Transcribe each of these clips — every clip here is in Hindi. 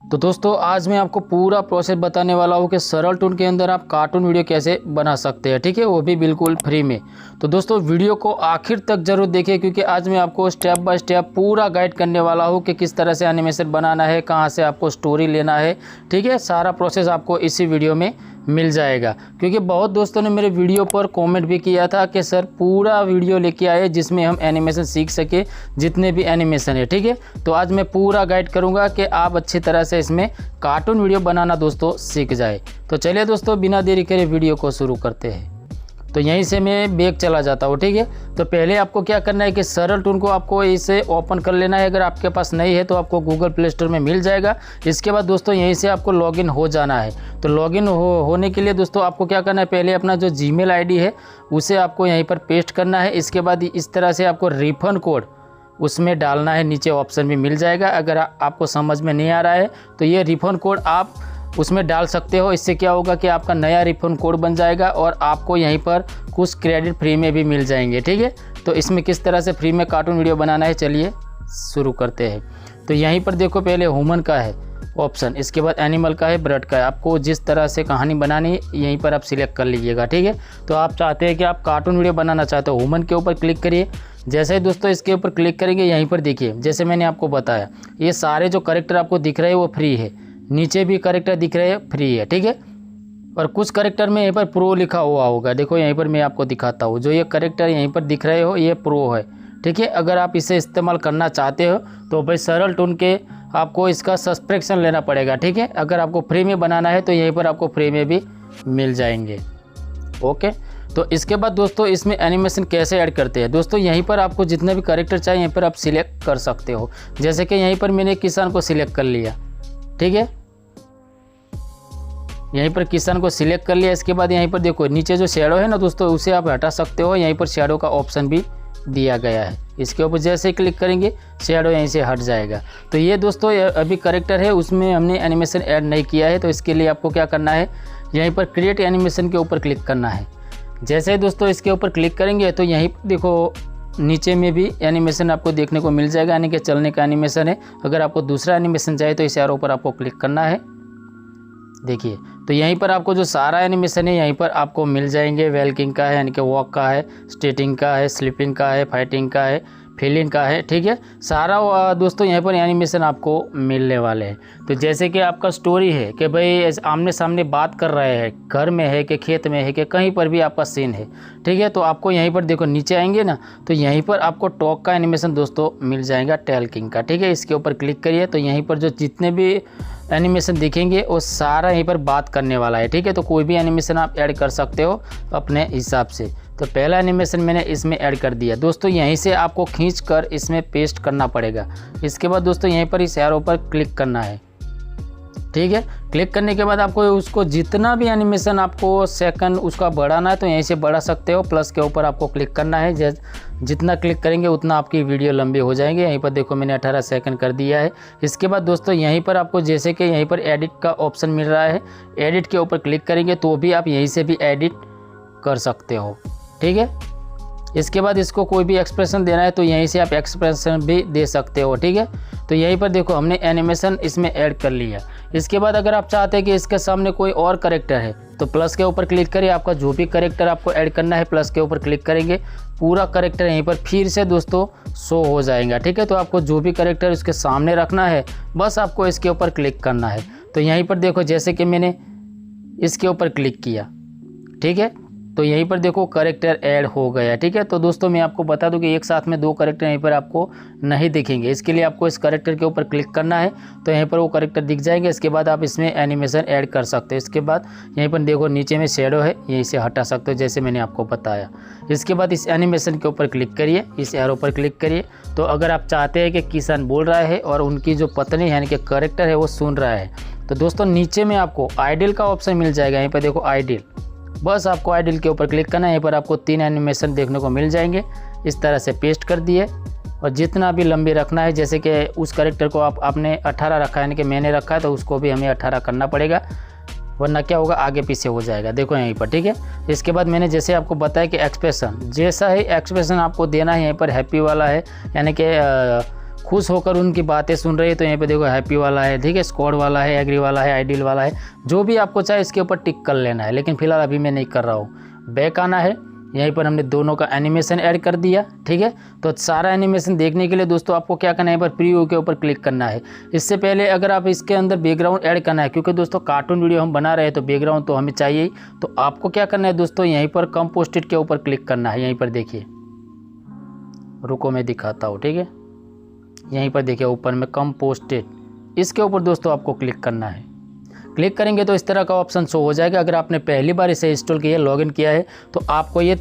तो दोस्तों आज मैं आपको पूरा प्रोसेस बताने वाला हूँ कि सरल टून के अंदर आप कार्टून वीडियो कैसे बना सकते हैं, ठीक है, वो भी बिल्कुल फ्री में। तो दोस्तों वीडियो को आखिर तक जरूर देखिए क्योंकि आज मैं आपको स्टेप बाय स्टेप पूरा गाइड करने वाला हूँ कि किस तरह से एनिमेशन बनाना है, कहाँ से आपको स्टोरी लेना है, ठीक है। सारा प्रोसेस आपको इसी वीडियो में मिल जाएगा क्योंकि बहुत दोस्तों ने मेरे वीडियो पर कमेंट भी किया था कि सर पूरा वीडियो लेके आए जिसमें हम एनिमेशन सीख सके, जितने भी एनिमेशन है, ठीक है। तो आज मैं पूरा गाइड करूंगा कि आप अच्छी तरह से इसमें कार्टून वीडियो बनाना दोस्तों सीख जाए। तो चलिए दोस्तों बिना देरी करे वीडियो को शुरू करते हैं। तो यहीं से मैं बैक चला जाता हूँ, ठीक है। तो पहले आपको क्या करना है कि सरल टून को आपको इसे ओपन कर लेना है। अगर आपके पास नहीं है तो आपको गूगल प्ले स्टोर में मिल जाएगा। इसके बाद दोस्तों यहीं से आपको लॉगिन हो जाना है। तो लॉगिन होने के लिए दोस्तों आपको क्या करना है, पहले अपना जो जीमेल आईडी है उसे आपको यहीं पर पेस्ट करना है। इसके बाद इस तरह से आपको रिफंड कोड उसमें डालना है, नीचे ऑप्शन भी मिल जाएगा। अगर आपको समझ में नहीं आ रहा है तो ये रिफंड कोड आप उसमें डाल सकते हो। इससे क्या होगा कि आपका नया रिफंड कोड बन जाएगा और आपको यहीं पर कुछ क्रेडिट फ्री में भी मिल जाएंगे, ठीक है। तो इसमें किस तरह से फ्री में कार्टून वीडियो बनाना है चलिए शुरू करते हैं। तो यहीं पर देखो पहले ह्यूमन का है ऑप्शन, इसके बाद एनिमल का है, बर्ड का है। आपको जिस तरह से कहानी बनानी है यहीं पर आप सिलेक्ट कर लीजिएगा, ठीक है। तो आप चाहते हैं कि आप कार्टून वीडियो बनाना चाहते हो, ह्यूमन के ऊपर क्लिक करिए। जैसे ही दोस्तों इसके ऊपर क्लिक करेंगे यहीं पर देखिए जैसे मैंने आपको बताया ये सारे जो कैरेक्टर आपको दिख रहे हैं वो फ्री है, नीचे भी कैरेक्टर दिख रहे हैं फ्री है, ठीक है। और कुछ कैरेक्टर में यहीं पर प्रो लिखा हुआ होगा, देखो यहीं पर मैं आपको दिखाता हूँ। जो ये कैरेक्टर यहीं पर दिख रहे हो ये प्रो है, ठीक है। अगर आप इसे इस्तेमाल करना चाहते हो तो भाई सरल टून के आपको इसका सब्सक्रिप्शन लेना पड़ेगा, ठीक है। अगर आपको फ्री में बनाना है तो यहीं पर आपको फ्री में भी मिल जाएंगे, ओके। तो इसके बाद दोस्तों इसमें एनिमेशन कैसे ऐड करते हैं, दोस्तों यहीं पर आपको जितने भी कैरेक्टर चाहिए यहीं पर आप सिलेक्ट कर सकते हो। जैसे कि यहीं पर मैंने किसान को सिलेक्ट कर लिया, ठीक है, यहीं पर किसान को सिलेक्ट कर लिया। इसके बाद यहीं पर देखो नीचे जो शैडो है ना दोस्तों उसे आप हटा सकते हो, यहीं पर शैडो का ऑप्शन भी दिया गया है। इसके ऊपर जैसे ही क्लिक करेंगे शैडो यहीं से हट जाएगा। तो ये दोस्तों अभी कैरेक्टर है उसमें हमने एनिमेशन ऐड नहीं किया है, तो इसके लिए आपको क्या करना है यहीं पर क्रिएट एनिमेशन के ऊपर क्लिक करना है। जैसे ही दोस्तों इसके ऊपर क्लिक करेंगे तो यहीं पर देखो नीचे में भी एनिमेशन आपको देखने को मिल जाएगा, यानी कि चलने का एनिमेशन है। अगर आपको दूसरा एनिमेशन चाहिए तो इस एरो पर आपको क्लिक करना है, देखिए। तो यहीं पर आपको जो सारा एनिमेशन है यहीं पर आपको मिल जाएंगे। वेलकिंग का है यानी कि वॉक का है, स्टेटिंग का है, स्लीपिंग का है, फाइटिंग का है, फीलिंग का है, ठीक है। सारा दोस्तों यहीं पर एनिमेशन आपको मिलने वाले हैं। तो जैसे कि आपका स्टोरी है कि भाई आमने सामने बात कर रहे हैं, घर में है कि खेत में है कि कहीं पर भी आपका सीन है, ठीक है। तो आपको यहीं पर देखो नीचे आएंगे ना तो यहीं पर आपको टॉक का एनिमेशन दोस्तों मिल जाएगा, टैल्किंग का, ठीक है। इसके ऊपर क्लिक करिए तो यहीं पर जो जितने भी एनिमेशन दिखेंगे वो सारा यहीं पर बात करने वाला है, ठीक है। तो कोई भी एनिमेशन आप ऐड कर सकते हो अपने हिसाब से। तो पहला एनिमेशन मैंने इसमें ऐड कर दिया दोस्तों, यहीं से आपको खींच कर इसमें पेस्ट करना पड़ेगा। इसके बाद दोस्तों यहीं पर इस एरो पर क्लिक करना है, ठीक है। क्लिक करने के बाद आपको उसको जितना भी एनिमेशन आपको सेकंड उसका बढ़ाना है तो यहीं से बढ़ा सकते हो। प्लस के ऊपर आपको क्लिक करना है, जितना क्लिक करेंगे उतना आपकी वीडियो लंबी हो जाएंगे। यहीं पर देखो मैंने 18 सेकंड कर दिया है। इसके बाद दोस्तों यहीं पर आपको जैसे कि यहीं पर एडिट का ऑप्शन मिल रहा है, एडिट के ऊपर क्लिक करेंगे तो भी आप यहीं से भी एडिट कर सकते हो, ठीक है। इसके बाद इसको कोई भी एक्सप्रेशन देना है तो यहीं से आप एक्सप्रेशन भी दे सकते हो, ठीक है। तो यहीं पर देखो हमने एनिमेशन इसमें ऐड कर लिया। इसके बाद अगर आप चाहते हैं कि इसके सामने कोई और कैरेक्टर है तो प्लस के ऊपर क्लिक करिए। आपका जो भी कैरेक्टर आपको ऐड करना है प्लस के ऊपर क्लिक करेंगे, पूरा कैरेक्टर यहीं पर फिर से दोस्तों शो हो जाएगा, ठीक है। तो आपको जो भी कैरेक्टर उसके सामने रखना है बस आपको इसके ऊपर क्लिक करना है। तो यहीं पर देखो जैसे कि मैंने इसके ऊपर क्लिक किया, ठीक है, तो यहीं पर देखो कैरेक्टर ऐड हो गया, ठीक है। तो दोस्तों मैं आपको बता दूं कि एक साथ में दो कैरेक्टर यहीं पर आपको नहीं दिखेंगे। इसके लिए आपको इस कैरेक्टर के ऊपर क्लिक करना है तो यहीं पर वो कैरेक्टर दिख जाएंगे। इसके बाद आप इसमें एनिमेशन ऐड कर सकते हो। इसके बाद यहीं पर देखो नीचे में शैडो है, यहीं से हटा सकते हो जैसे मैंने आपको बताया। इसके बाद इस एनिमेशन के ऊपर क्लिक करिए, इस एरो पर क्लिक करिए। तो अगर आप चाहते हैं कि किसान बोल रहा है और उनकी जो पत्नी यानी कि कैरेक्टर है वो सुन रहा है तो दोस्तों नीचे में आपको आइडियल का ऑप्शन मिल जाएगा। यहीं पर देखो आइडियल, बस आपको आइडियल के ऊपर क्लिक करना है। यहाँ पर आपको 3 एनिमेशन देखने को मिल जाएंगे। इस तरह से पेस्ट कर दिए और जितना भी लंबी रखना है, जैसे कि उस कैरेक्टर को आपने 18 रखा है यानी कि मैंने रखा है तो उसको भी हमें 18 करना पड़ेगा, वरना क्या होगा आगे पीछे हो जाएगा, देखो यहीं पर, ठीक है। इसके बाद मैंने जैसे आपको बताया कि एक्सप्रेशन, जैसा ही एक्सप्रेशन आपको देना है यहीं पर हैप्पी वाला है यानी कि खुश होकर उनकी बातें सुन रहे हैं। तो यहाँ पे देखो हैप्पी वाला है, ठीक है, स्क्वाड वाला है, एग्री वाला है, आइडियल वाला है, जो भी आपको चाहे इसके ऊपर टिक कर लेना है। लेकिन फिलहाल अभी मैं नहीं कर रहा हूँ। बैक आना है, यहीं पर हमने दोनों का एनिमेशन ऐड कर दिया, ठीक है। तो सारा एनिमेशन देखने के लिए दोस्तों आपको क्या करना है, यहाँ पर प्रीव्यू के ऊपर क्लिक करना है। इससे पहले अगर आप इसके अंदर बैकग्राउंड ऐड करना है, क्योंकि दोस्तों कार्टून वीडियो हम बना रहे हैं तो बैकग्राउंड तो हमें चाहिए ही। तो आपको क्या करना है दोस्तों, यहीं पर कंपोस्टेड के ऊपर क्लिक करना है। यहीं पर देखिए, रुको मैं दिखाता हूँ, ठीक है। यहीं पर देखिए ऊपर में कंपोस्टेड, इसके ऊपर दोस्तों आपको क्लिक करना है। क्लिक करेंगे तो इस तरह का ऑप्शन शो हो जाएगा। अगर आपने पहली बार इसे इंस्टॉल किया, लॉगिन किया है, तो आपको ये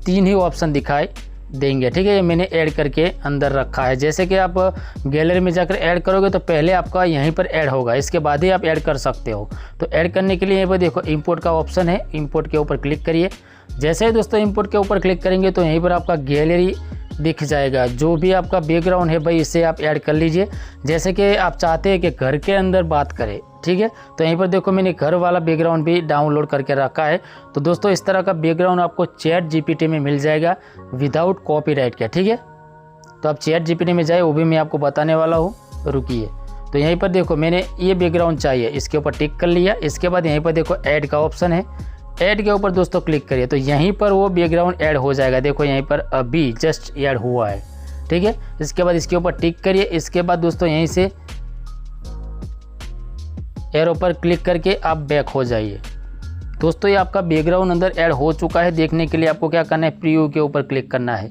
3 ही ऑप्शन दिखाई देंगे, ठीक है। ये मैंने ऐड करके अंदर रखा है। जैसे कि आप गैलरी में जाकर ऐड करोगे तो पहले आपका यहीं पर ऐड होगा, इसके बाद ही आप ऐड कर सकते हो। तो ऐड करने के लिए यहाँ पर देखो इंपोर्ट का ऑप्शन है, इंपोर्ट के ऊपर क्लिक करिए। जैसे ही दोस्तों इंपोर्ट के ऊपर क्लिक करेंगे तो यहीं पर आपका गैलरी दिख जाएगा। जो भी आपका बैकग्राउंड है भाई, इसे आप ऐड कर लीजिए। जैसे कि आप चाहते हैं कि घर के अंदर बात करें, ठीक है, तो यहीं पर देखो मैंने घर वाला बैकग्राउंड भी डाउनलोड करके रखा है। तो दोस्तों इस तरह का बैकग्राउंड आपको चैट जीपीटी में मिल जाएगा विदाउट कॉपीराइट के, ठीक है। तो आप चैट जीपीटी में जाए, वो भी मैं आपको बताने वाला हूँ, रुकिए। तो यहीं पर देखो मैंने ये बैकग्राउंड चाहिए, इसके ऊपर टिक कर लिया। इसके बाद यहीं पर देखो ऐड का ऑप्शन है, ऐड के ऊपर दोस्तों क्लिक करिए। तो यहीं पर वो बैकग्राउंड ऐड हो जाएगा। देखो यहीं पर अभी जस्ट ऐड हुआ है, ठीक है। इसके बाद इसके ऊपर टिक करिए। इसके बाद दोस्तों यहीं से एरो पर क्लिक करके आप बैक हो जाइए। दोस्तों ये आपका बैकग्राउंड अंदर ऐड हो चुका है। देखने के लिए आपको क्या करना है, प्रीव्यू के ऊपर क्लिक करना है।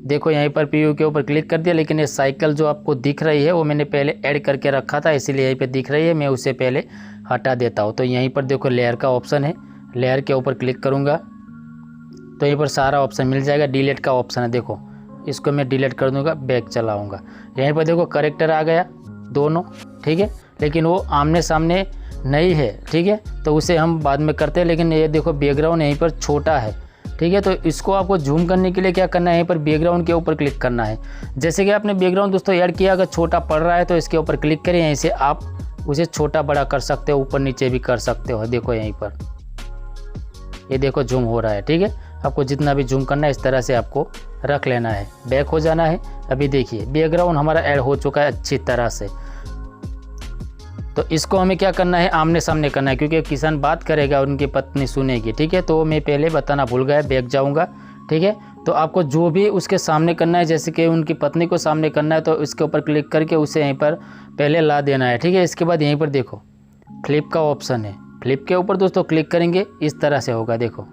देखो यहीं पर प्रीव्यू के ऊपर क्लिक कर दिया, लेकिन ये साइकिल जो आपको दिख रही है वो मैंने पहले ऐड करके रखा था, इसीलिए यहीं पे दिख रही है। मैं उसे पहले हटा देता हूँ। तो यहीं पर देखो लेयर का ऑप्शन है, लेयर के ऊपर क्लिक करूँगा तो यहीं पर सारा ऑप्शन मिल जाएगा। डिलीट का ऑप्शन है, देखो इसको मैं डिलीट कर दूँगा, बैक चलाऊँगा। यहीं पर देखो करेक्टर आ गया दोनों, ठीक है, लेकिन वो आमने सामने नहीं है, ठीक है, तो उसे हम बाद में करते हैं। लेकिन ये देखो बैकग्राउंड यहीं पर छोटा है, ठीक है। तो इसको आपको जूम करने के लिए क्या करना है, यहीं पर बैकग्राउंड के ऊपर क्लिक करना है। जैसे कि आपने बैकग्राउंड दोस्तों ऐड किया, अगर छोटा पड़ रहा है तो इसके ऊपर क्लिक करें, यहीं से आप उसे छोटा बड़ा कर सकते हो, ऊपर नीचे भी कर सकते हो। देखो यहीं पर ये देखो जूम हो रहा है, ठीक है। आपको जितना भी जूम करना है इस तरह से आपको रख लेना है, बैक हो जाना है। अभी देखिए बैकग्राउंड हमारा ऐड हो चुका है अच्छी तरह से। तो इसको हमें क्या करना है, आमने सामने करना है, क्योंकि किसान बात करेगा और उनकी पत्नी सुनेगी, ठीक है। तो मैं पहले बताना भूल गया, बैक जाऊंगा, ठीक है। तो आपको जो भी उसके सामने करना है, जैसे कि उनकी पत्नी को सामने करना है, तो इसके ऊपर क्लिक करके उसे यहीं पर पहले ला देना है, ठीक है। इसके बाद यहीं पर देखो फ्लिप का ऑप्शन है, फ्लिप के ऊपर दोस्तों क्लिक करेंगे, इस तरह से होगा, देखो,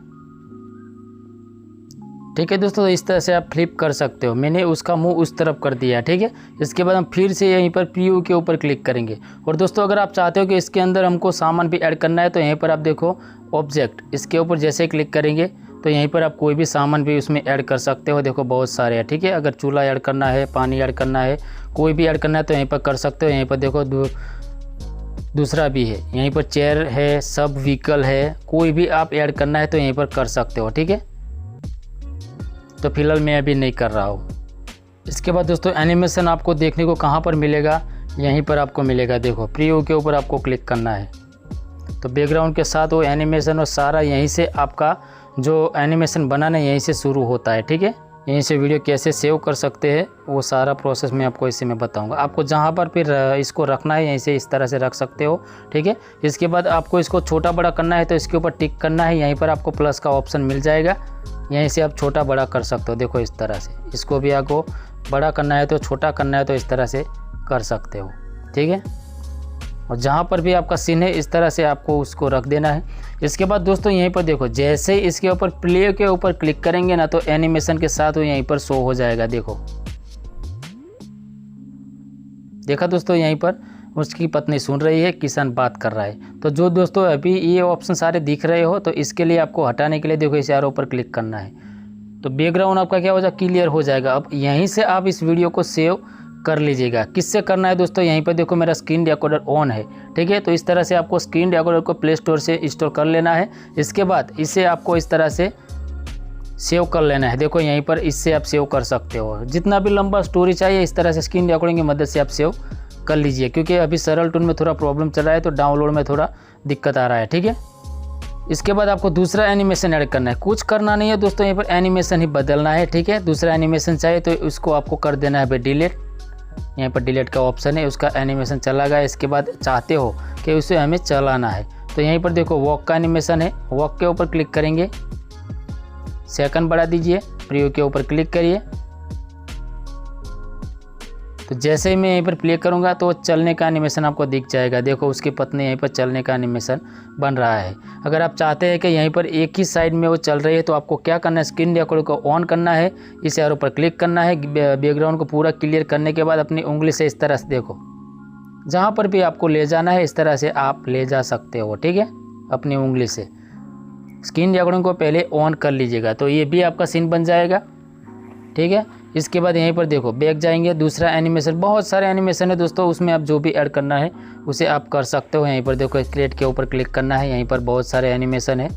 ठीक है दोस्तों। इस तरह से आप फ्लिप कर सकते हो। मैंने उसका मुंह उस तरफ कर दिया, ठीक है। इसके बाद हम फिर से यहीं पर प्रीव्यू के ऊपर क्लिक करेंगे। और दोस्तों अगर आप चाहते हो कि इसके अंदर हमको सामान भी ऐड करना है, तो यहीं पर आप देखो ऑब्जेक्ट, इसके ऊपर जैसे क्लिक करेंगे तो यहीं पर आप कोई भी सामान भी उसमें ऐड कर सकते हो। देखो बहुत सारे हैं, ठीक है। अगर चूल्हा ऐड करना है, पानी ऐड करना है, कोई भी ऐड करना है तो यहीं पर कर सकते हो। यहीं पर देखो दूसरा भी है, यहीं पर चेयर है, सब व्हीकल है, कोई भी आप ऐड करना है तो यहीं पर कर सकते हो, ठीक है। तो फिलहाल मैं अभी नहीं कर रहा हूँ। इसके बाद दोस्तों एनिमेशन आपको देखने को कहाँ पर मिलेगा, यहीं पर आपको मिलेगा। देखो प्रीव्यू के ऊपर आपको क्लिक करना है, तो बैकग्राउंड के साथ वो एनिमेशन और सारा यहीं से आपका जो एनिमेशन बनाना यहीं से शुरू होता है, ठीक है। यहीं से वीडियो कैसे सेव कर सकते हैं वो सारा प्रोसेस मैं आपको इसी में बताऊंगा। आपको जहाँ पर फिर इसको रखना है यहीं से इस तरह से रख सकते हो, ठीक है। इसके बाद आपको इसको छोटा बड़ा करना है तो इसके ऊपर टिक करना है, यहीं पर आपको प्लस का ऑप्शन मिल जाएगा, यहीं से आप छोटा बड़ा कर सकते हो। देखो इस तरह से इसको भी आपको बड़ा करना है तो छोटा करना है तो इस तरह से कर सकते हो, ठीक है। और जहाँ पर भी आपका सीन है इस तरह से आपको उसको रख देना है। इसके बाद दोस्तों यहीं पर देखो जैसे ही इसके ऊपर प्ले के ऊपर क्लिक करेंगे ना तो एनिमेशन के साथ वो यहीं पर शो हो जाएगा। देखो देखा दोस्तों, यहीं पर उसकी पत्नी सुन रही है, किसान बात कर रहा है। तो जो दोस्तों अभी ये ऑप्शन सारे दिख रहे हो तो इसके लिए आपको हटाने के लिए देखो इस एरो पर क्लिक करना है, तो बैकग्राउंड आपका क्या हो जाएगा, क्लियर हो जाएगा। अब यहीं से आप इस वीडियो को सेव कर लीजिएगा। किससे करना है दोस्तों, यहीं पर देखो मेरा स्क्रीन रिकॉर्डर ऑन है, ठीक है। तो इस तरह से आपको स्क्रीन रिकॉर्डर को प्ले स्टोर से इंस्टॉल कर लेना है। इसके बाद इसे आपको इस तरह से सेव कर लेना है। देखो यहीं पर इससे आप सेव कर सकते हो, जितना भी लंबा स्टोरी चाहिए इस तरह से स्क्रीन रिकॉर्डिंग की मदद से आप सेव कर लीजिए। क्योंकि अभी सरल टून में थोड़ा प्रॉब्लम चल रहा है तो डाउनलोड में थोड़ा दिक्कत आ रहा है, ठीक है। इसके बाद आपको दूसरा एनिमेशन ऐड करना है। कुछ करना नहीं है दोस्तों, यहाँ पर एनिमेशन ही बदलना है, ठीक है। दूसरा एनिमेशन चाहिए तो उसको आपको कर देना है भाई डिलीट। यहाँ पर डिलीट का ऑप्शन है, उसका एनिमेशन चला गया। इसके बाद चाहते हो कि उसे हमें चलाना है तो यहीं पर देखो वॉक का एनिमेशन है, वॉक के ऊपर क्लिक करेंगे, सेकंड बढ़ा दीजिए, प्रीव्यू के ऊपर क्लिक करिए। तो जैसे ही मैं यहीं पर प्ले करूंगा तो चलने का एनिमेशन आपको दिख जाएगा। देखो उसकी पत्नी यहीं पर चलने का एनिमेशन बन रहा है। अगर आप चाहते हैं कि यहीं पर एक ही साइड में वो चल रही है तो आपको क्या करना है, स्क्रीन रिकॉर्ड को ऑन करना है, इस एरो पर क्लिक करना है। बैकग्राउंड को पूरा क्लियर करने के बाद अपनी उंगली से इस तरह से देखो, जहाँ पर भी आपको ले जाना है इस तरह से आप ले जा सकते हो, ठीक है। अपनी उंगली से स्क्रीन रिकॉर्डिंग को पहले ऑन कर लीजिएगा तो ये भी आपका सीन बन जाएगा, ठीक है। इसके बाद यहीं पर देखो बैक जाएंगे, दूसरा एनिमेशन, बहुत सारे एनिमेशन है दोस्तों, उसमें आप जो भी ऐड करना है उसे आप कर सकते हो। यहीं पर देखो क्रिएट के ऊपर क्लिक करना है, यहीं पर बहुत सारे एनिमेशन है,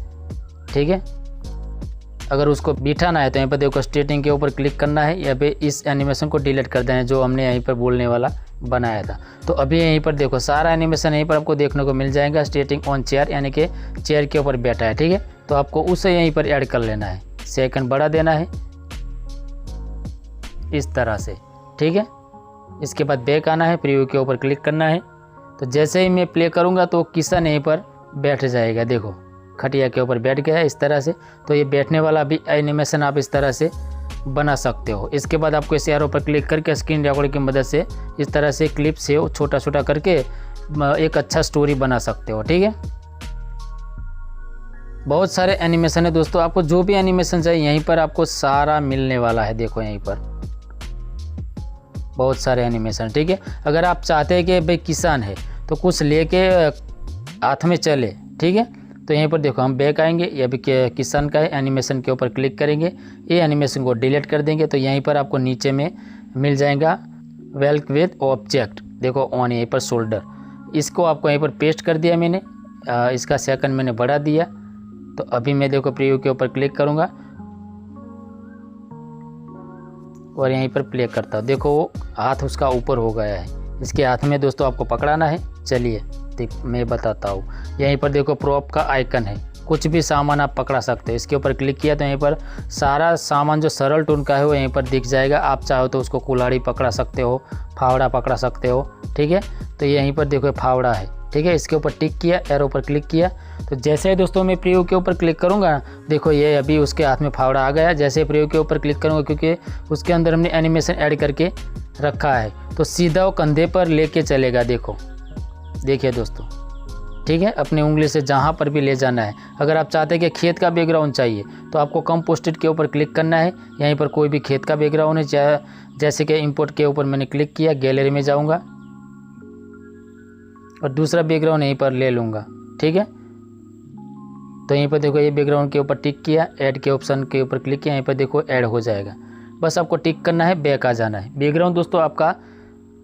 ठीक है। अगर उसको बिठाना है तो यहीं पर देखो स्टार्टिंग के ऊपर क्लिक करना है, या फिर इस एनिमेशन को डिलीट कर देना है जो हमने यहीं पर बोलने वाला बनाया था। तो अभी यहीं पर देखो सारा एनिमेशन यहीं पर आपको देखने को मिल जाएगा। स्टार्टिंग ऑन चेयर यानी कि चेयर के ऊपर बैठा है, ठीक है। तो आपको उसे यहीं पर ऐड कर लेना है, सेकंड बढ़ा देना है इस तरह से, ठीक है। इसके बाद बैक आना है, प्रीव्यू के ऊपर क्लिक करना है। तो जैसे ही मैं प्ले करूँगा तो किसान यहीं पर बैठ जाएगा, देखो खटिया के ऊपर बैठ गया है इस तरह से। तो ये बैठने वाला भी एनिमेशन आप इस तरह से बना सकते हो। इसके बाद आपको इस एरो पर क्लिक करके स्क्रीन रिकॉर्ड की मदद से इस तरह से क्लिप से छोटा छोटा करके एक अच्छा स्टोरी बना सकते हो, ठीक है। बहुत सारे एनिमेशन है दोस्तों, आपको जो भी एनिमेशन चाहिए यहीं पर आपको सारा मिलने वाला है। देखो यहीं पर बहुत सारे एनिमेशन, ठीक है। अगर आप चाहते हैं कि भाई किसान है तो कुछ लेके हाथ में चले, ठीक है, तो यहीं पर देखो हम बैक आएंगे, ये भी किसान का है, एनिमेशन के ऊपर क्लिक करेंगे, ये एनिमेशन को डिलीट कर देंगे। तो यहीं पर आपको नीचे में मिल जाएगा वेल्क विद ऑब्जेक्ट, देखो ऑन, यहीं पर शोल्डर, इसको आपको यहीं पर पेस्ट कर दिया मैंने, इसका सेकंड मैंने बढ़ा दिया। तो अभी मैं देखो प्रीव्यू के ऊपर क्लिक करूँगा और यहीं पर प्ले करता हूँ। देखो वो हाथ उसका ऊपर हो गया है, इसके हाथ में दोस्तों आपको पकड़ाना है। चलिए देख मैं बताता हूँ। यहीं पर देखो प्रॉप का आइकन है, कुछ भी सामान आप पकड़ा सकते हो। इसके ऊपर क्लिक किया तो यहीं पर सारा सामान जो सरल टून का है वो यहीं पर दिख जाएगा। आप चाहो तो उसको कुल्हाड़ी पकड़ा सकते हो, फावड़ा पकड़ा सकते हो, ठीक है। तो यहीं पर देखो फावड़ा है, ठीक है। इसके ऊपर टिक किया, एरो पर क्लिक किया। तो जैसे ही दोस्तों मैं प्रीव्यू के ऊपर क्लिक करूँगा, देखो ये अभी उसके हाथ में फावड़ा आ गया। जैसे प्रीव्यू के ऊपर क्लिक करूँगा, क्योंकि उसके अंदर हमने एनिमेशन ऐड करके रखा है, तो सीधा वो कंधे पर लेके चलेगा। देखो देखिए दोस्तों, ठीक है। अपनी उंगली से जहाँ पर भी ले जाना है। अगर आप चाहते हैं कि खेत का बैकग्राउंड चाहिए तो आपको कंपोस्टेड के ऊपर क्लिक करना है। यहीं पर कोई भी खेत का बैकग्राउंड है, जैसे कि इंपोर्ट के ऊपर मैंने क्लिक किया, गैलरी में जाऊँगा और दूसरा बैकग्राउंड यहीं पर ले लूँगा, ठीक है। तो यहीं पर देखो ये बैकग्राउंड के ऊपर टिक किया, ऐड के ऑप्शन के ऊपर क्लिक किया, यहीं पर देखो ऐड हो जाएगा। बस आपको टिक करना है, बैक आ जाना है। बैकग्राउंड दोस्तों आपका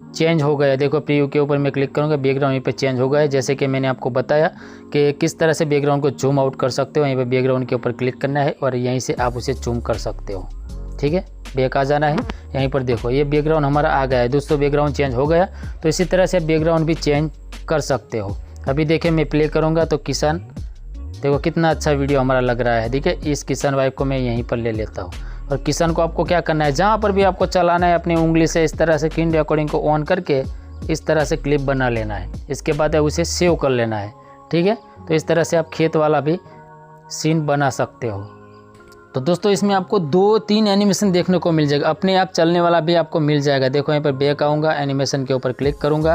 चेंज हो गया, देखो प्रीव्यू के ऊपर मैं क्लिक करूँगा, बैकग्राउंड यहीं पर चेंज हो गया है। जैसे कि मैंने आपको बताया कि किस तरह से बैकग्राउंड को जूम आउट कर सकते हो। यहीं पर बैकग्राउंड के ऊपर क्लिक करना है और यहीं से आप उसे जूम कर सकते हो, ठीक है। बैक आ जाना है, यहीं पर देखो ये बैकग्राउंड हमारा आ गया है दोस्तों, बैकग्राउंड चेंज हो गया। तो इसी तरह से बैकग्राउंड भी चेंज कर सकते हो। अभी देखिए मैं प्ले करूँगा तो किसान, देखो कितना अच्छा वीडियो हमारा लग रहा है। देखिए इस किसान वाइफ को मैं यहीं पर ले लेता हूँ। और किसान को आपको क्या करना है, जहाँ पर भी आपको चलाना है अपनी उंगली से इस तरह से स्क्रीन रिकॉर्डिंग को ऑन करके इस तरह से क्लिप बना लेना है। इसके बाद उसे सेव कर लेना है, ठीक है। तो इस तरह से आप खेत वाला भी सीन बना सकते हो। तो दोस्तों इसमें आपको 2-3 एनिमेशन देखने को मिल जाएगा, अपने आप चलने वाला भी आपको मिल जाएगा। देखो यहाँ पर बैक आऊँगा, एनिमेशन के ऊपर क्लिक करूँगा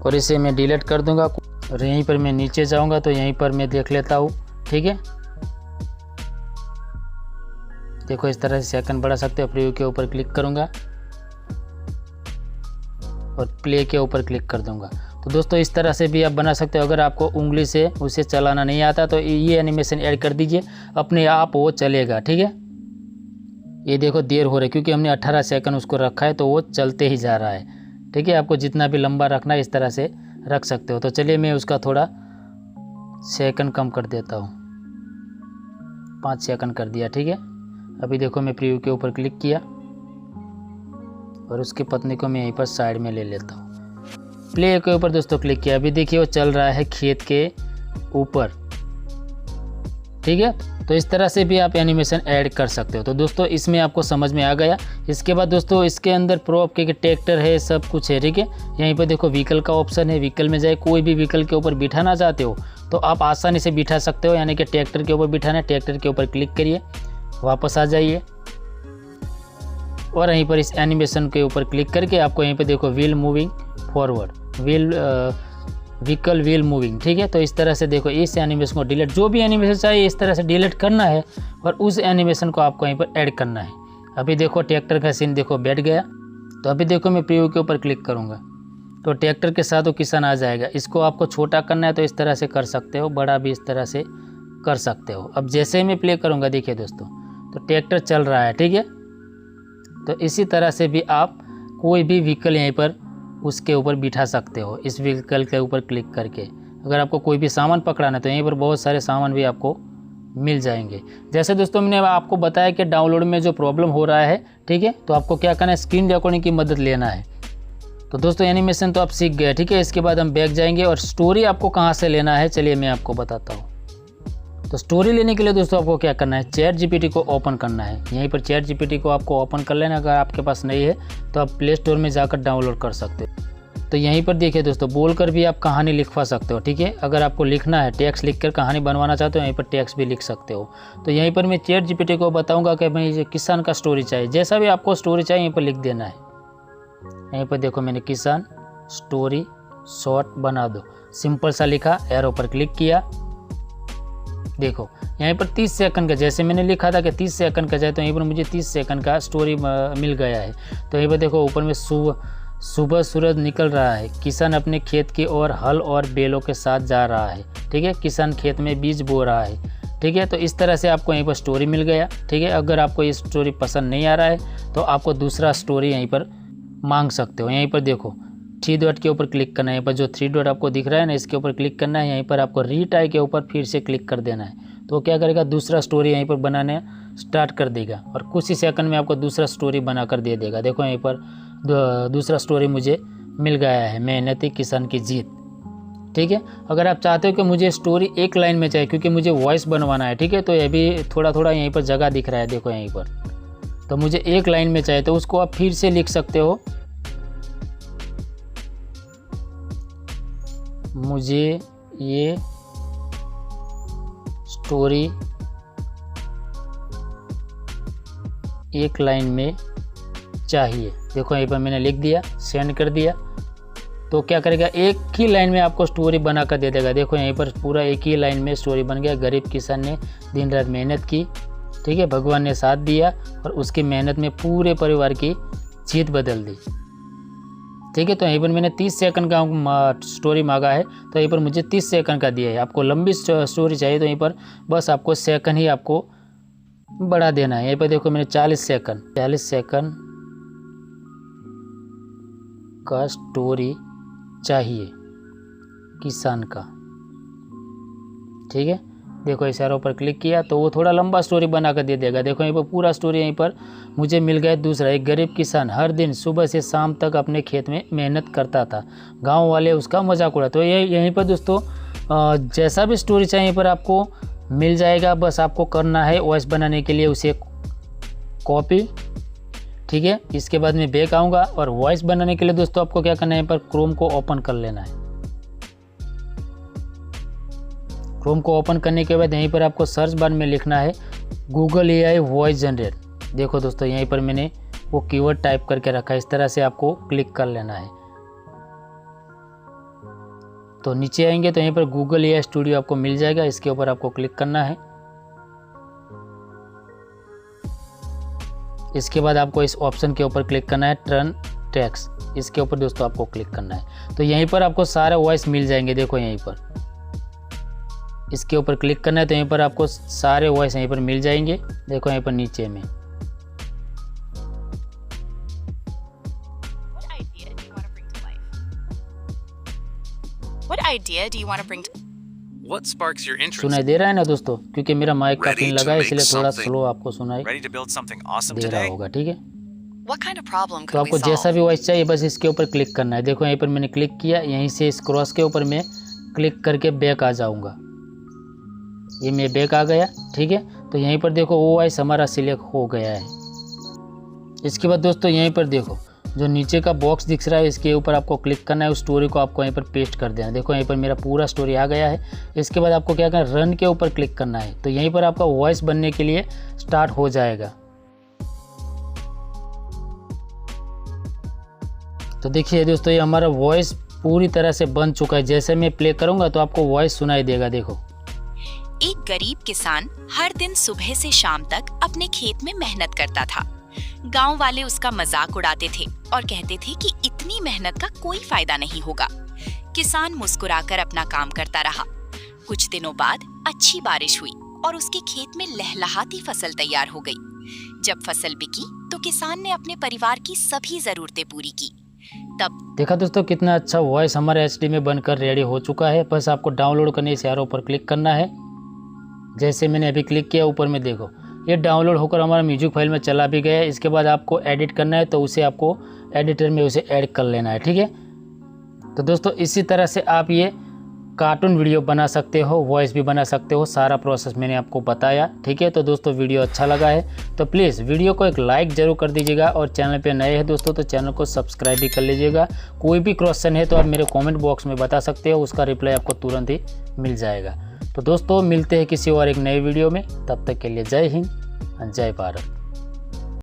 और इसे मैं डिलीट कर दूँगा। और यहीं पर मैं नीचे जाऊँगा तो यहीं पर मैं देख लेता हूँ, ठीक है। देखो इस तरह से सेकंड बढ़ा सकते हो। प्रीव्यू के ऊपर क्लिक करूँगा और प्ले के ऊपर क्लिक कर दूँगा। तो दोस्तों इस तरह से भी आप बना सकते हो। अगर आपको उंगली से उसे चलाना नहीं आता तो ये एनिमेशन ऐड कर दीजिए, अपने आप वो चलेगा, ठीक है। ये देखो देर हो रही है क्योंकि हमने 18 सेकंड उसको रखा है तो वो चलते ही जा रहा है, ठीक है। आपको जितना भी लंबा रखना है इस तरह से रख सकते हो। तो चलिए मैं उसका थोड़ा सेकंड कम कर देता हूँ, 5 सेकंड कर दिया, ठीक है। अभी देखो मैं प्रीव्यू के ऊपर क्लिक किया और उसकी पत्नी को मैं यहीं पर साइड में ले लेता हूँ। प्ले के ऊपर दोस्तों क्लिक किया, अभी देखिए वो चल रहा है खेत के ऊपर, ठीक है। तो इस तरह से भी आप एनिमेशन ऐड कर सकते हो। तो दोस्तों इसमें आपको समझ में आ गया। इसके बाद दोस्तों इसके अंदर प्रो के ट्रैक्टर है, सब कुछ है, ठीक है। यहीं पर देखो व्हीकल का ऑप्शन है, व्हीकल में जाए, कोई भी व्हीकल के ऊपर बिठाना चाहते हो तो आप आसानी से बिठा सकते हो, यानी कि ट्रैक्टर के ऊपर बिठाना है, ट्रैक्टर के ऊपर क्लिक करिए, वापस आ जाइए और यहीं पर इस एनिमेशन के ऊपर क्लिक करके आपको यहीं पर देखो wheel moving forward, vehicle wheel moving, ठीक है। तो इस तरह से देखो इस एनिमेशन को डिलीट, जो भी एनिमेशन चाहिए इस तरह से डिलीट करना है और उस एनिमेशन को आपको यहीं पर ऐड करना है। अभी देखो ट्रैक्टर का सीन देखो बैठ गया। तो अभी देखो मैं प्रीव्यू के ऊपर क्लिक करूँगा तो ट्रैक्टर के साथ वो किसान आ जाएगा। इसको आपको छोटा करना है तो इस तरह से कर सकते हो, बड़ा भी इस तरह से कर सकते हो। अब जैसे ही मैं प्ले करूँगा देखिए दोस्तों तो ट्रैक्टर चल रहा है, ठीक है। तो इसी तरह से भी आप कोई भी व्हीकल यहीं पर उसके ऊपर बिठा सकते हो, इस व्हीकल के ऊपर क्लिक करके। अगर आपको कोई भी सामान पकड़ाना है तो यहीं पर बहुत सारे सामान भी आपको मिल जाएंगे। जैसे दोस्तों मैंने आपको बताया कि डाउनलोड में जो प्रॉब्लम हो रहा है, ठीक है, तो आपको क्या करना है, स्क्रीन रिकॉर्डिंग की मदद लेना है। तो दोस्तों एनिमेशन तो आप सीख गए, ठीक है। इसके बाद हम बैक जाएंगे और स्टोरी आपको कहाँ से लेना है चलिए मैं आपको बताता हूँ। तो स्टोरी लेने के लिए दोस्तों आपको क्या करना है, चैट जीपीटी को ओपन करना है। यहीं पर चैट जीपीटी को आपको ओपन कर लेना। अगर आपके पास नहीं है तो आप प्ले स्टोर में जाकर डाउनलोड कर सकते हो। तो यहीं पर देखिए दोस्तों बोलकर भी आप कहानी लिखवा सकते हो, ठीक है। अगर आपको लिखना है टेक्स्ट लिखकर कहानी बनवाना चाहते हो यहीं पर टेक्स्ट भी लिख सकते हो। तो यहीं पर मैं चैट जीपीटी को बताऊँगा कि भाई ये किसान का स्टोरी चाहिए, जैसा भी आपको स्टोरी चाहिए यहीं पर लिख देना है। यहीं पर देखो मैंने किसान स्टोरी शॉर्ट बना दो, सिंपल सा लिखा, एरो पर क्लिक किया। देखो यहीं पर 30 सेकंड का, जैसे मैंने लिखा था कि 30 सेकंड का जाए तो यहीं पर मुझे 30 सेकंड का स्टोरी मिल गया है। तो यहीं पर देखो ऊपर में सुबह सूरज निकल रहा है, किसान अपने खेत की ओर हल और बैलों के साथ जा रहा है, ठीक है। किसान खेत में बीज बो रहा है, ठीक है। तो इस तरह से आपको यहीं पर स्टोरी मिल गया, ठीक है। अगर आपको ये स्टोरी पसंद नहीं आ रहा है तो आपको दूसरा स्टोरी यहीं पर मांग सकते हो। यहीं पर देखो 3 डॉट के ऊपर क्लिक करना है, यहाँ पर जो 3 डॉट आपको दिख रहा है ना इसके ऊपर क्लिक करना है। यहीं पर आपको रीटाई के ऊपर फिर से क्लिक कर देना है। तो क्या करेगा, दूसरा स्टोरी यहीं पर बनाने स्टार्ट कर देगा और कुछ ही सेकंड में आपको दूसरा स्टोरी बना कर दे देगा। देखो यहीं पर दूसरा स्टोरी मुझे मिल गया है, मेहनती किसान की जीत, ठीक है। अगर आप चाहते हो कि मुझे स्टोरी एक लाइन में चाहिए क्योंकि मुझे वॉइस बनवाना है, ठीक है, तो ये भी थोड़ा थोड़ा यहीं पर जगह दिख रहा है, देखो यहीं पर। तो मुझे एक लाइन में चाहिए तो उसको आप फिर से लिख सकते हो, मुझे ये स्टोरी एक लाइन में चाहिए। देखो यहीं पर मैंने लिख दिया, सेंड कर दिया। तो क्या करेगा, एक ही लाइन में आपको स्टोरी बना कर दे देगा। देखो यहीं पर पूरा एक ही लाइन में स्टोरी बन गया। गरीब किसान ने दिन रात मेहनत की, ठीक है, भगवान ने साथ दिया और उसकी मेहनत में पूरे परिवार की जीत बदल दी, ठीक है। तो यहीं पर मैंने 30 सेकंड का स्टोरी मांगा है तो यहीं पर मुझे 30 सेकंड का दिया है। आपको लंबी स्टोरी चाहिए तो यहीं पर बस आपको सेकंड ही आपको बढ़ा देना है। यहीं पर देखो मैंने 40 सेकंड का स्टोरी चाहिए किसान का, ठीक है। देखो इस एरो पर क्लिक किया तो वो थोड़ा लंबा स्टोरी बना कर दे देगा। देखो यहीं पर पूरा स्टोरी यहीं पर मुझे मिल गया। दूसरा, एक गरीब किसान हर दिन सुबह से शाम तक अपने खेत में मेहनत करता था, गांव वाले उसका मजाक उड़ा। तो यहीं पर दोस्तों जैसा भी स्टोरी चाहिए पर आपको मिल जाएगा। बस आपको करना है वॉइस बनाने के लिए उसे कॉपी, ठीक है। इसके बाद मैं बैक आऊँगा और वॉइस बनाने के लिए दोस्तों आपको क्या करना है, यहाँ पर क्रोम को ओपन कर लेना है। क्रोम को ओपन करने के बाद यहीं पर आपको सर्च बार में लिखना है गूगल AI वॉइस जनरेट। देखो दोस्तों यहीं पर मैंने वो कीवर्ड टाइप करके रखा है, इस तरह से आपको क्लिक कर लेना है। तो नीचे आएंगे तो यहीं पर गूगल AI स्टूडियो आपको मिल जाएगा, इसके ऊपर आपको क्लिक करना है। इसके बाद आपको इस ऑप्शन के ऊपर क्लिक करना है टर्न टेक्स्ट, इसके ऊपर दोस्तों आपको क्लिक करना है। तो यहीं पर आपको सारे वॉइस मिल जाएंगे। देखो यहीं पर इसके ऊपर क्लिक करना है तो यहीं पर आपको सारे वॉइस यहीं पर मिल जाएंगे। देखो यहीं पर नीचे में सुनाई दे रहा है ना दोस्तों, क्योंकि मेरा माइक काफी लगा है इसलिए थोड़ा स्लो आपको सुनाई दे रहा होगा, ठीक है। What kind of problem तो could we आपको जैसा solve? भी वॉइस चाहिए बस इसके ऊपर क्लिक करना है। देखो यहीं पर मैंने क्लिक किया, यहीं से इस क्रॉस के ऊपर मैं क्लिक करके बैक आ जाऊंगा। ये मैं बैक आ गया, ठीक है। तो यहीं पर देखो वो वॉइस हमारा सिलेक्ट हो गया है। इसके बाद दोस्तों यहीं पर देखो जो नीचे का बॉक्स दिख रहा है, इसके ऊपर आपको क्लिक करना है। उस स्टोरी को आपको यहीं पर पेस्ट कर देना है। देखो यहीं पर मेरा पूरा स्टोरी आ गया है। इसके बाद आपको क्या करना है, रन के ऊपर क्लिक करना है। तो यहीं पर आपका वॉइस बनने के लिए स्टार्ट हो जाएगा। तो देखिए दोस्तों ये हमारा वॉइस पूरी तरह से बन चुका है। जैसे मैं प्ले करूंगा तो आपको वॉइस सुनाई देगा। देखो, एक गरीब किसान हर दिन सुबह से शाम तक अपने खेत में मेहनत करता था। गांव वाले उसका मजाक उड़ाते थे और कहते थे कि इतनी मेहनत का कोई फायदा नहीं होगा। किसान मुस्कुराकर अपना काम करता रहा। कुछ दिनों बाद अच्छी बारिश हुई और उसके खेत में लहलहाती फसल तैयार हो गई। जब फसल बिकी तो किसान ने अपने परिवार की सभी जरूरतें पूरी की। तब देखा दोस्तों कितना अच्छा वॉइस हमारे एचडी में बनकर रेडी हो चुका है। बस आपको डाउनलोड करने इस एरो पर क्लिक करना है। जैसे मैंने अभी क्लिक किया, ऊपर में देखो ये डाउनलोड होकर हमारा म्यूजिक फाइल में चला भी गया है। इसके बाद आपको एडिट करना है तो उसे आपको एडिटर में उसे ऐड कर लेना है, ठीक है। तो दोस्तों इसी तरह से आप ये कार्टून वीडियो बना सकते हो, वॉइस भी बना सकते हो। सारा प्रोसेस मैंने आपको बताया, ठीक है। तो दोस्तों वीडियो अच्छा लगा है तो प्लीज़ वीडियो को एक लाइक ज़रूर कर दीजिएगा और चैनल पे नए हैं दोस्तों तो चैनल को सब्सक्राइब भी कर लीजिएगा। कोई भी क्वेश्चन है तो आप मेरे कमेंट बॉक्स में बता सकते हो, उसका रिप्लाई आपको तुरंत ही मिल जाएगा। तो दोस्तों मिलते हैं किसी और एक नए वीडियो में, तब तक के लिए जय हिंद, जय भारत।